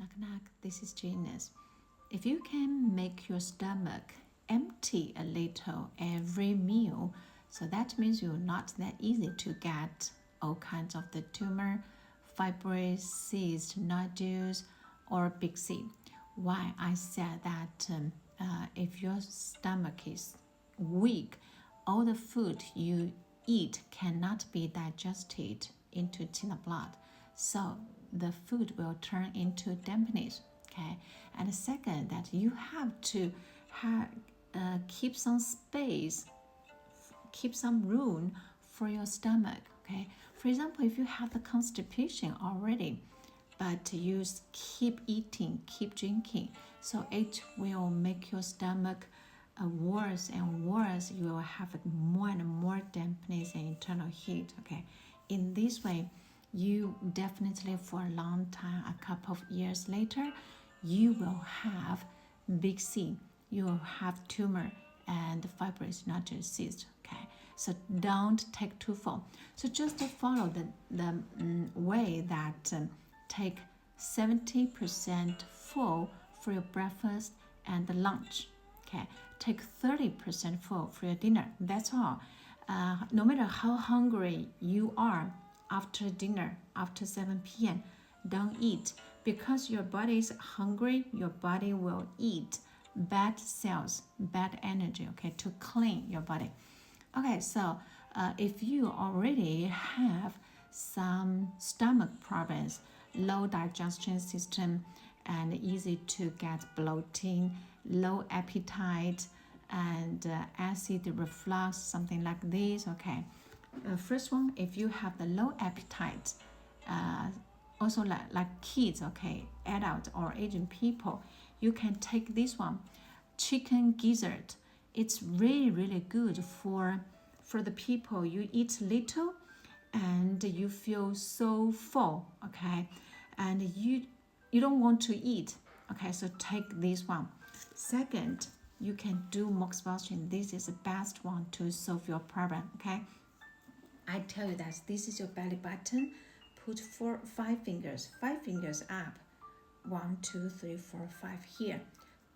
Knock knock, this is Genius. If you can make your stomach empty a little every meal, so that means you're not that easy to get all kinds of the tumor, fibroids, cysts, nodules, or big C. Why I said that if your stomach is weak, all the food you eat cannot be digested into thinner blood. So the food will turn into dampness. Okay, and second, that you have to keep some space, keep some room for your stomach. Okay, for example, if you have the constipation already, but you keep eating, keep drinking, so it will make your stomach worse and worse. You will have more and more dampness and internal heat. Okay, in this way, you definitely for a long time, a couple of years later, you will have big C, you will have tumor and fibroids, not just cyst. Okay, so don't take too full. So just follow the way that take 70% full for your breakfast and lunch. Okay, take 30% full for your dinner. That's all. No matter how hungry you are after dinner, after 7 p.m., don't eat, because your body is hungry. Your body will eat bad cells, bad energy, okay, to clean your body. Okay, so if you already have some stomach problems, low digestion system, and easy to get bloating, low appetite, and acid reflux, something like this, okay. First one, if you have the low appetite, also like kids, okay, adult or aging people, you can take this one, chicken gizzard. It's really good for the people you eat little and you feel so full, okay, and you don't want to eat, okay, so take this one. Second, you can do mox posture. This is the best one to solve your problem, okay. I tell you that this is your belly button. Put 5 fingers up. 1, 2, 3, 4, 5 here.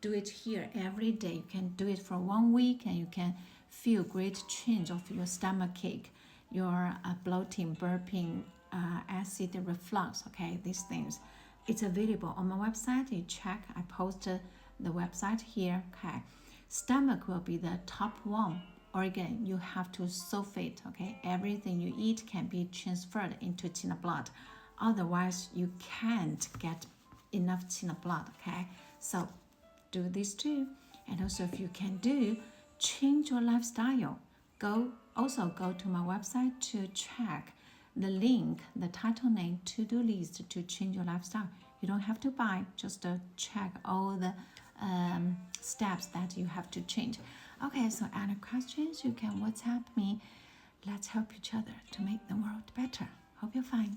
Do it here every day. You can do it for 1 week and you can feel great change of your stomach ache, your bloating, burping, acid reflux, okay, these things. It's available on my website. You check, I posted the website here, okay. Stomach will be the top one. Or again, you have to sulfate, okay? Everything you eat can be transferred into thinner blood. Otherwise, you can't get enough thinner blood, okay? So do this too. And also, if you can do, change your lifestyle. Go to my website to check the link, the title name, to-do list to change your lifestyle. You don't have to buy, just check all the steps that you have to change. Okay, so any questions, you can WhatsApp me. Let's help each other to make the world better. Hope you're fine.